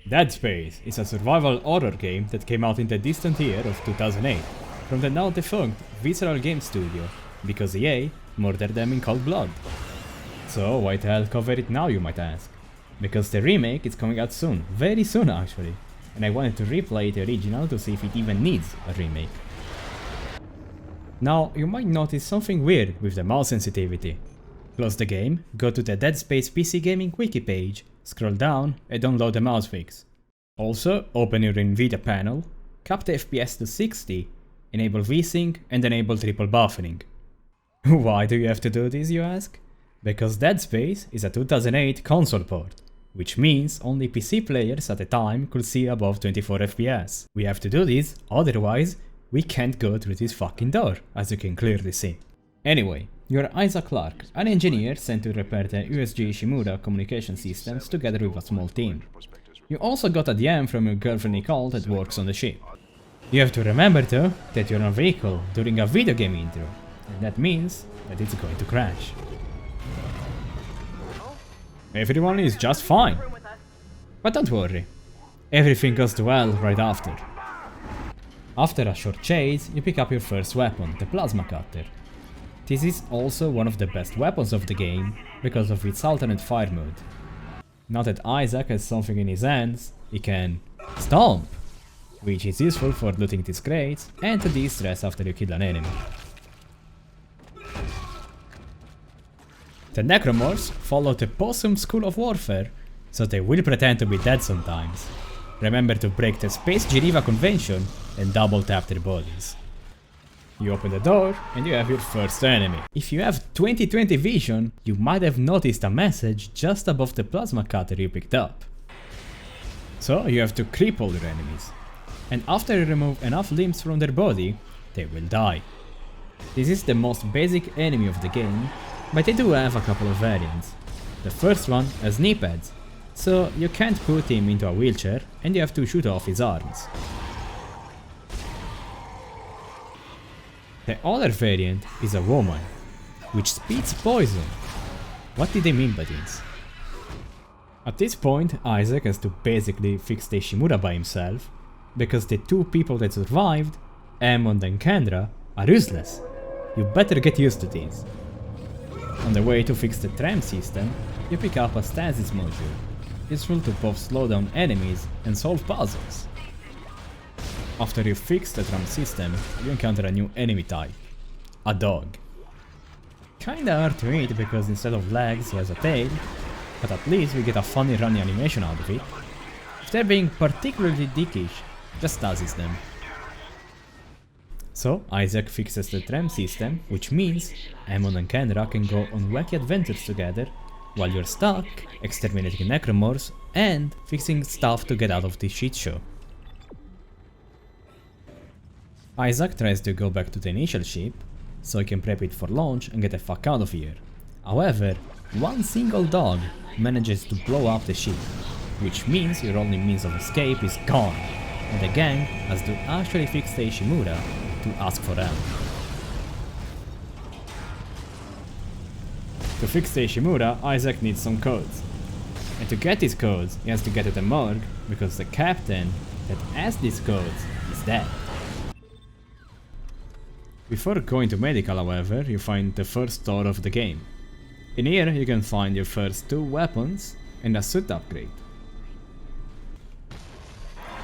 Dead Space is a survival horror game that came out in the distant year of 2008 from the now defunct Visceral Games studio, because EA murdered them in cold blood. So why the hell cover it now, you might ask? Because the remake is coming out soon, very soon actually, and I wanted to replay the original to see if it even needs a remake. Now you might notice something weird with the mouse sensitivity. Close the game, go to the Dead Space PC Gaming wiki page, scroll down and download the mouse fix. Also, open your NVIDIA panel, cap the FPS to 60, enable VSync and enable triple buffering. Why do you have to do this, you ask? Because Dead Space is a 2008 console port, which means only PC players at the time could see above 24 FPS. We have to do this, otherwise we can't go through this fucking door, as you can clearly see. Anyway, you're Isaac Clarke, an engineer sent to repair the USG Ishimura communication systems together with a small team. You also got a DM from your girlfriend Nicole that works on the ship. You have to remember though that you're on a vehicle during a video game intro, and that means that it's going to crash. Everyone is just fine. But don't worry, everything goes well right after. After a short chase, you pick up your first weapon, the plasma cutter. This is also one of the best weapons of the game, because of its alternate fire mode. Now that Isaac has something in his hands, he can stomp, which is useful for looting these crates and to de-stress after you kill an enemy. The Necromorphs follow the possum school of warfare, so they will pretend to be dead sometimes. Remember to break the Space Geneva Convention and double tap their bodies. You open the door and you have your first enemy. If you have 20/20 vision, you might have noticed a message just above the plasma cutter you picked up. So you have to cripple your enemies. And after you remove enough limbs from their body, they will die. This is the most basic enemy of the game, but they do have a couple of variants. The first one has knee pads, so you can't put him into a wheelchair and you have to shoot off his arms. The other variant is a woman, which spits poison. What did they mean by this? At this point, Isaac has to basically fix the Ishimura by himself, because the two people that survived, Hammond and Kendra, are useless. You better get used to this. On the way to fix the tram system, you pick up a stasis module, useful to both slow down enemies and solve puzzles. After you fix the tram system, you encounter a new enemy type, a dog. Kinda hard to eat because instead of legs he has a tail, but at least we get a funny running animation out of it. If they're being particularly dickish, just stasis them. So Isaac fixes the tram system, which means Hammond and Kendra can go on wacky adventures together, while you're stuck exterminating necromorphs and fixing stuff to get out of this shit show. Isaac tries to go back to the initial ship, so he can prep it for launch and get the fuck out of here. However, one single dog manages to blow up the ship, which means your only means of escape is gone, and the gang has to actually fix the Ishimura to ask for help. To fix the Ishimura, Isaac needs some codes. And to get these codes, he has to get to the morgue, because the captain that has these codes is dead. Before going to medical, however, you find the first store of the game. In here you can find your first 2 weapons and a suit upgrade.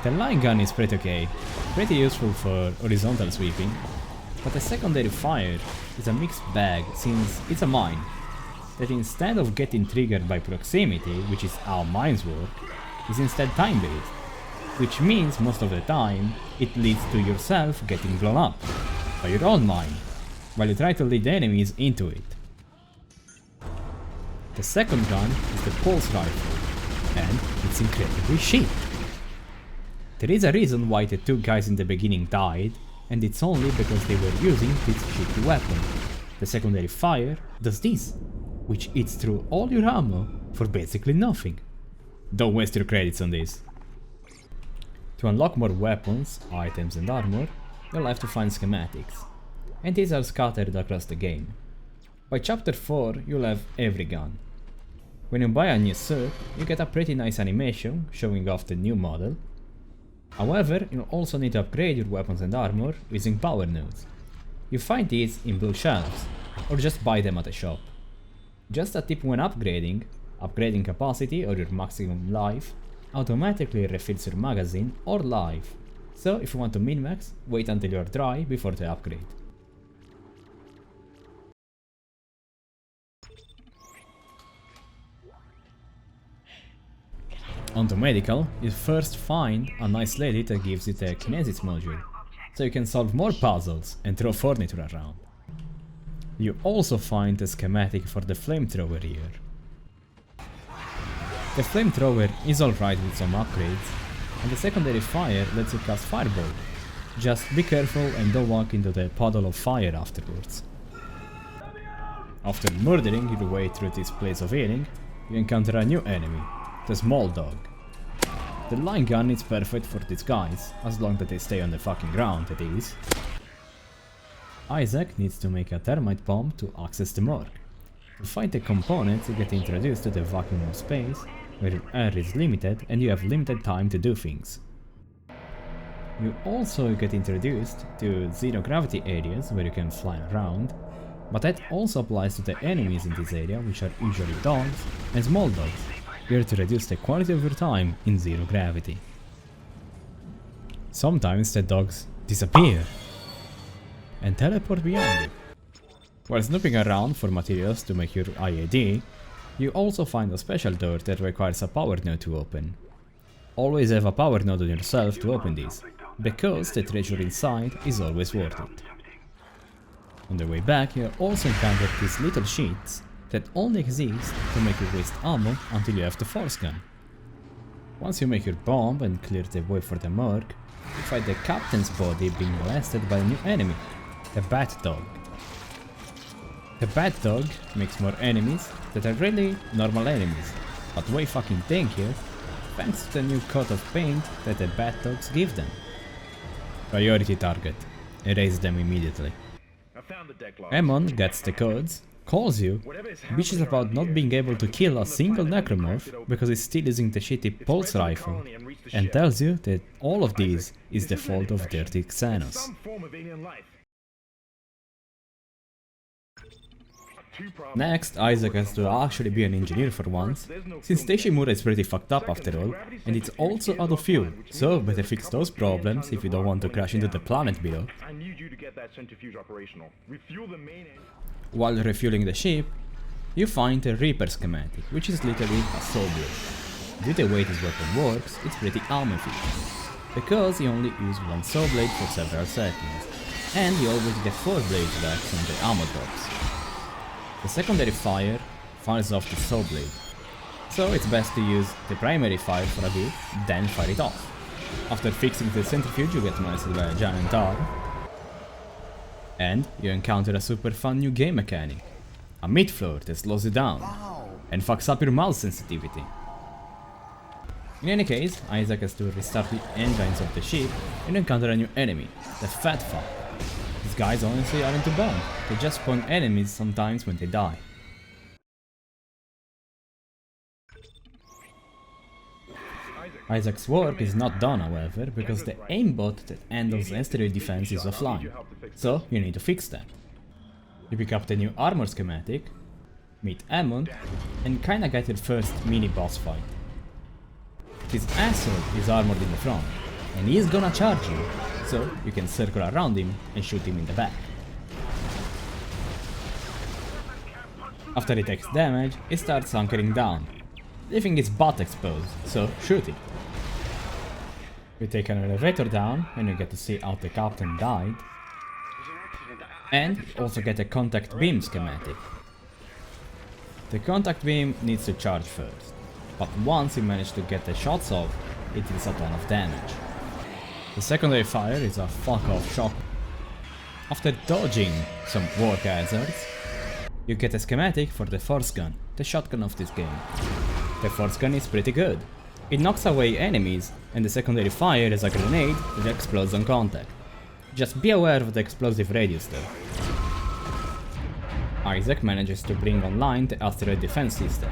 The line gun is pretty okay, pretty useful for horizontal sweeping, but the secondary fire is a mixed bag since it's a mine, that instead of getting triggered by proximity, which is how mines work, is instead time based, which means most of the time it leads to yourself getting blown up by your own mine, while you try to lead the enemies into it. The second gun is the pulse rifle, and it's incredibly cheap. There is a reason why the 2 guys in the beginning died, and it's only because they were using this shitty weapon. The secondary fire does this, which eats through all your ammo for basically nothing. Don't waste your credits on this. To unlock more weapons, items and armor, you'll have to find schematics, and these are scattered across the game. By chapter 4 you'll have every gun. When you buy a new suit, you get a pretty nice animation showing off the new model. However, you also need to upgrade your weapons and armor using power nodes. You find these in blue shelves, or just buy them at a shop. Just a tip when upgrading capacity or your maximum life automatically refills your magazine or life. So if you want to min-max, wait until you are dry before the upgrade. Onto medical, you first find a nice lady that gives you the kinesis module, so you can solve more puzzles and throw furniture around. You also find the schematic for the flamethrower here. The flamethrower is alright with some upgrades, and the secondary fire lets you cast fireball. Just be careful and don't walk into the puddle of fire afterwards. After murdering your way through this place of healing, you encounter a new enemy, the small dog. The line gun is perfect for these guys, as long as they stay on the fucking ground, that is. Isaac needs to make a thermite bomb to access the morgue. To find the components, you get introduced to the vacuum of space, where your air is limited and you have limited time to do things. You also get introduced to zero gravity areas where you can fly around, but that also applies to the enemies in this area, which are usually dogs and small dogs, here to reduce the quality of your time in zero gravity. Sometimes the dogs disappear and teleport beyond you. While snooping around for materials to make your IAD, you also find a special door that requires a power node to open. Always have a power node on yourself to open these, because the treasure inside is always worth it. On the way back, you also encounter these little sheets that only exist to make you waste ammo until you have the force gun. Once you make your bomb and clear the way for the morgue, you find the captain's body being molested by a new enemy, the bat dog. The bat dog makes more enemies that are really normal enemies, but way fucking tankier thanks to the new coat of paint that the bat dogs give them. Priority target. Erase them immediately. Ammon gets the codes, calls you, bitches about not being able to kill a single necromorph because he's still using the shitty pulse rifle, and tells you that all of this is the fault of dirty Xenos. Next, Isaac has to actually be an engineer for once, since Teshimura is pretty fucked up after all, and it's also out of fuel, so better fix those problems if you don't want to crash into the planet below. While refueling the ship, you find a Reaper schematic, which is literally a saw blade. Due to the way this weapon works, it's pretty armor efficient, because you only use one saw blade for several seconds, and you always get 4 blades back from the ammo drops. The secondary fire fires off the saw blade, so it's best to use the primary fire for a bit, then fire it off. After fixing the centrifuge, you get molested by a giant arm, and you encounter a super fun new game mechanic, a mid-floor that slows you down and fucks up your mouse sensitivity. In any case, Isaac has to restart the engines of the ship and encounter a new enemy, the fat fuck. These guys honestly aren't too bad, they just spawn enemies sometimes when they die. Isaac's work is not done, however, because the aimbot that handles asteroid defense is offline, so you need to fix that. You pick up the new armor schematic, meet Ammon, and kinda get your first mini-boss fight. This asshole is armored in the front, and he's gonna charge you, so you can circle around him and shoot him in the back. After he takes damage, he starts hunkering down, leaving his butt exposed, so shoot it. You take an elevator down and you get to see how the captain died, and you also get a contact beam schematic. The contact beam needs to charge first, but once you manage to get the shots off, it deals a ton of damage. The secondary fire is a fuck off shock. After dodging some work hazards, you get a schematic for the force gun, the shotgun of this game. The force gun is pretty good. It knocks away enemies, and the secondary fire is a grenade that explodes on contact. Just be aware of the explosive radius though. Isaac manages to bring online the asteroid defense system.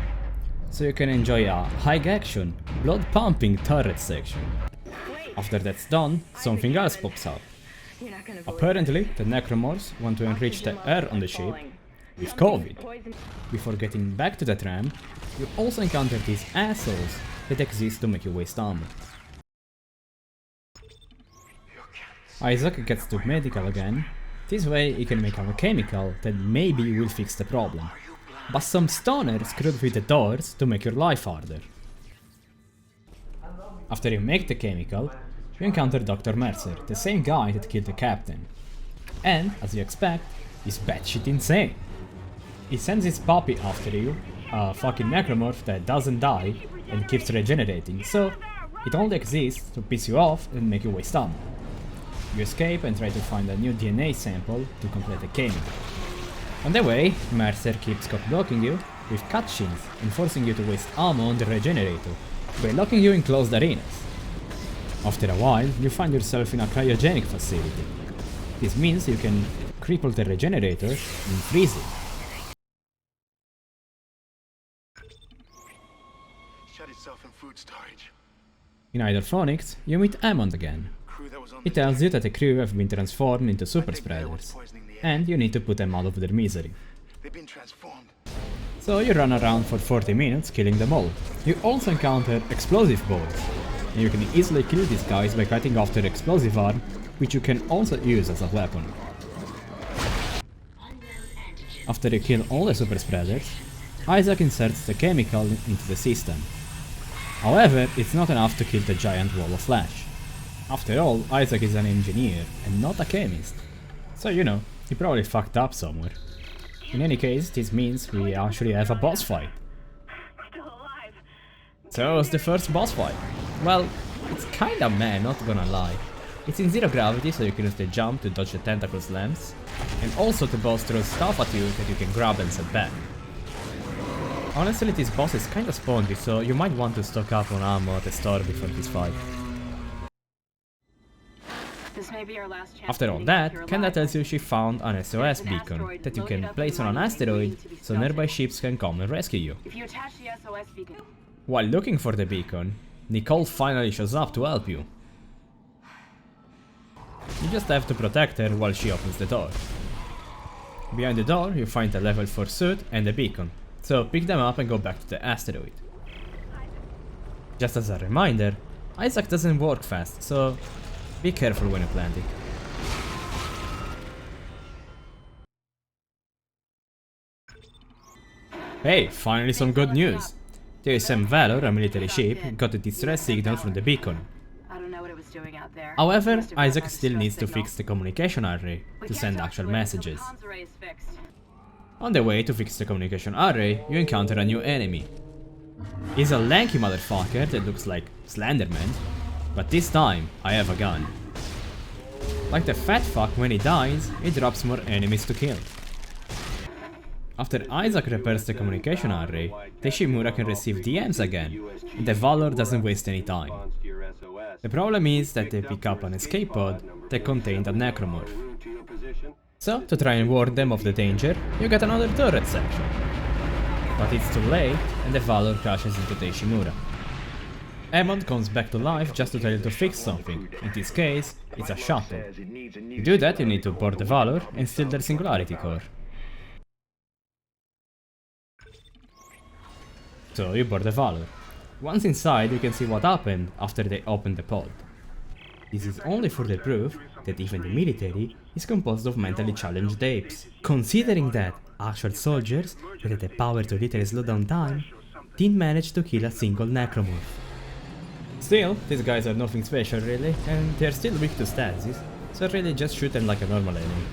so you can enjoy a high-action, blood-pumping turret section. After that's done, something else pops up. Apparently, the necromorphs want to enrich the air on the ship with COVID. Before getting back to that ramp, you also encounter these assholes that exist to make you waste ammo. Isaac gets to medical again. This way he can make a chemical that maybe will fix the problem. But some stoner screwed with the doors to make your life harder. After you make the chemical, you encounter Dr. Mercer, the same guy that killed the captain. And, as you expect, he's batshit insane. He sends his puppy after you, a fucking necromorph that doesn't die and keeps regenerating, so it only exists to piss you off and make you waste ammo. You escape and try to find a new DNA sample to complete the chemical. On the way, Mercer keeps cock-blocking you with cutscenes and forcing you to waste ammo on the regenerator by locking you in closed arenas. After a while, you find yourself in a cryogenic facility. This means you can cripple the regenerator and freeze it. Shut itself in food storage. In hydroponics, you meet Hammond again. He tells you that the crew have been transformed into super spreaders, and you need to put them out of their misery. They've been transformed. So you run around for 40 minutes killing them all. You also encounter explosive balls, and you can easily kill these guys by cutting off their explosive arm, which you can also use as a weapon. After you kill all the super spreaders, Isaac inserts the chemical into the system. However, it's not enough to kill the giant wall of flesh. After all, Isaac is an engineer and not a chemist. So you know, he probably fucked up somewhere. In any case, this means we actually have a boss fight. Still alive. So it's the first boss fight. Well, it's kinda meh, not gonna lie. It's in zero gravity, so you can use the jump to dodge the tentacle slams, and also the boss throws stuff at you that you can grab and set back. Honestly, this boss is kinda spongy, so you might want to stock up on ammo at the store before this fight. This may be our last chance. After all that, Kenda tells you she found an SOS beacon that you can place on an asteroid so nearby ships can come and rescue you. If you attach the SOS beacon. While looking for the beacon, Nicole finally shows up to help you. You just have to protect her while she opens the door. Behind the door, you find a level 4 suit and the beacon, so pick them up and go back to the asteroid. Just as a reminder, Isaac doesn't work fast, so be careful when you're planting. Hey, finally some good news! The USM Valor, a military ship, got a distress signal from the beacon. I don't know what it was doing out there. However, Isaac still needs to fix the communication array to send actual messages. On the way to fix the communication array, you encounter a new enemy. He's a lanky motherfucker that looks like Slenderman, but this time I have a gun. Like the fat fuck when he dies, he drops more enemies to kill. After Isaac repairs the communication array, the Shimura can receive DMs again, and the Valor doesn't waste any time. The problem is that they pick up an escape pod that contained a necromorph. So, to try and warn them of the danger, you get another turret section. But it's too late, and the Valor crashes into the Shimura. Hammond comes back to life just to tell you to fix something. In this case, it's a shuttle. To do that, you need to board the Valor and steal their singularity core. So you board the Valor. Once inside, you can see what happened after they opened the pod. This is only further proof that even the military is composed of mentally challenged apes. Considering that actual soldiers that had the power to literally slow down time didn't manage to kill a single necromorph. Still, these guys are nothing special really, and they're still weak to stasis, so really just shoot them like a normal enemy.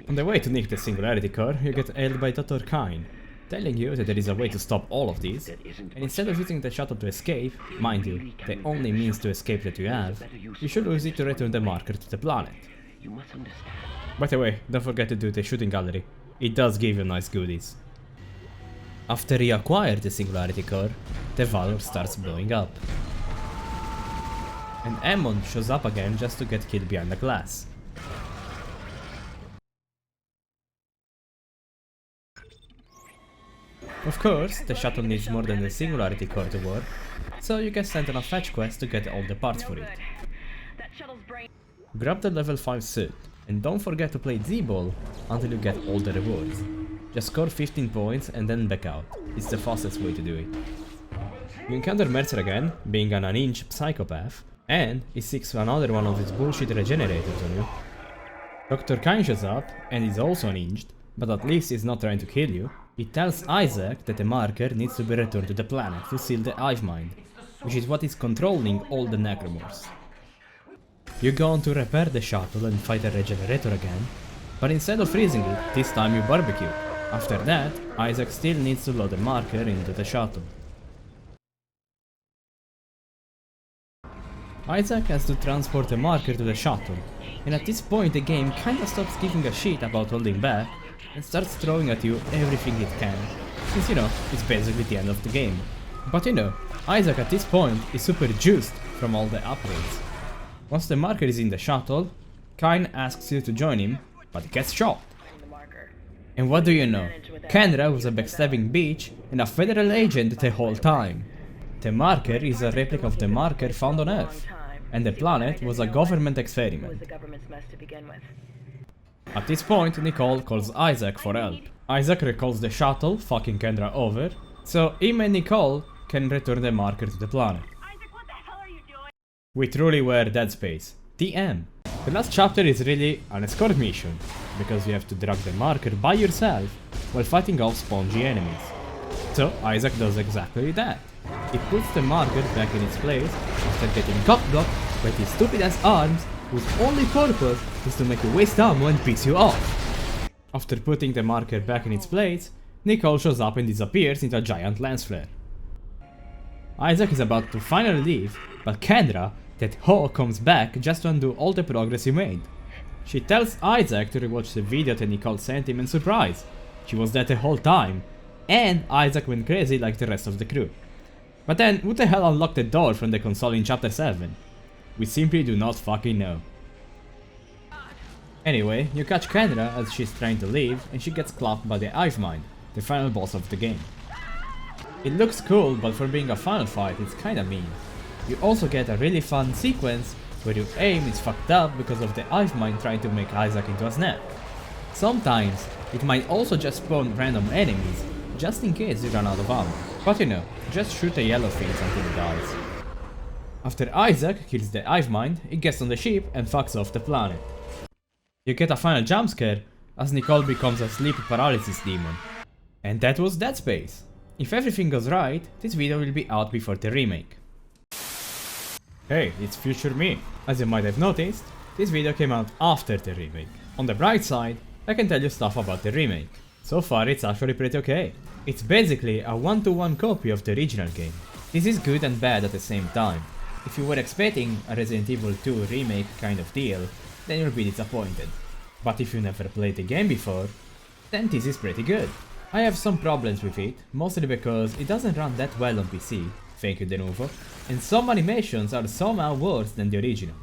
On the way to nick the singularity core, you get hailed by Dr. Kine, telling you that there is a way to stop all of this, and instead of using the shuttle to escape, mind you, the only means to escape that you have, you should use it to return the marker to the planet. By the way, don't forget to do the shooting gallery, it does give you nice goodies. After you acquire the singularity core, the Valor starts blowing up. And Hammond shows up again just to get killed behind the glass. Of course, the shuttle needs more than the singularity core to work, so you get sent on a fetch quest to get all the parts for it. That shuttle's brain. Grab the level 5 suit, and don't forget to play Z-Ball until you get all the rewards. Just score 15 points and then back out. It's the fastest way to do it. You encounter Mercer again, being an unhinged psychopath, and he seeks another one of his bullshit regenerators on you. Dr. Kine shows up, and is also unhinged, but at least he's not trying to kill you. He tells Isaac that the marker needs to be returned to the planet to seal the hive mind, which is what is controlling all the necromorphs. You go on to repair the shuttle and fight a regenerator again, but instead of freezing it, this time you barbecue. After that, Isaac still needs to load the marker into the shuttle. Isaac has to transport the marker to the shuttle, and at this point the game kinda stops giving a shit about holding back and starts throwing at you everything it can, since it's basically the end of the game. But Isaac at this point is super juiced from all the upgrades. Once the marker is in the shuttle, Kine asks you to join him, but he gets shot. And what do you know? Kendra was a backstabbing bitch and a federal agent the whole time. The marker is a replica of the marker found on Earth, and the planet was a government experiment. At this point, Nicole calls Isaac for help. Isaac recalls the shuttle fucking Kendra over, so him and Nicole can return the marker to the planet. Isaac, what the hell are you doing? We truly were Dead Space. TM. The last chapter is really an escort mission, because you have to drag the marker by yourself while fighting off spongy enemies. So Isaac does exactly that. He puts the marker back in its place after getting cock-blocked by his stupid ass arms, whose only purpose is to make you waste ammo and piss you off. After putting the marker back in its place, Nicole shows up and disappears into a giant lens flare. Isaac is about to finally leave, but Kendra, that hoe, comes back just to undo all the progress he made. She tells Isaac to rewatch the video that Nicole sent him, and surprise, she was dead the whole time, and Isaac went crazy like the rest of the crew. But then, who the hell unlocked the door from the console in chapter 7? We simply do not fucking know. Anyway, you catch Kendra as she's trying to leave, and she gets clapped by the hive mind, the final boss of the game. It looks cool, but for being a final fight, it's kinda mean. You also get a really fun sequence where your aim is fucked up because of the hive mind trying to make Isaac into a snack. Sometimes, it might also just spawn random enemies, just in case you run out of ammo. But just shoot the yellow things until it dies. After Isaac kills the hive mind, he gets on the ship and fucks off the planet. You get a final jump scare as Nicole becomes a sleep paralysis demon. And that was Dead Space. If everything goes right, this video will be out before the remake. Hey, it's future me. As you might have noticed, this video came out after the remake. On the bright side, I can tell you stuff about the remake. So far it's actually pretty okay. It's basically a one-to-one copy of the original game. This is good and bad at the same time. If you were expecting a Resident Evil 2 remake kind of deal, then you'll be disappointed. But if you never played the game before, then this is pretty good. I have some problems with it, mostly because it doesn't run that well on PC, thank you Denuvo, and some animations are somehow worse than the original.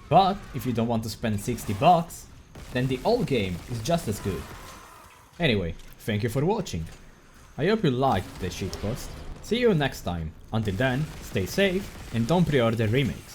But if you don't want to spend $60, then the old game is just as good. Anyway, thank you for watching. I hope you liked the shitpost. See you next time. Until then, stay safe and don't pre-order remakes.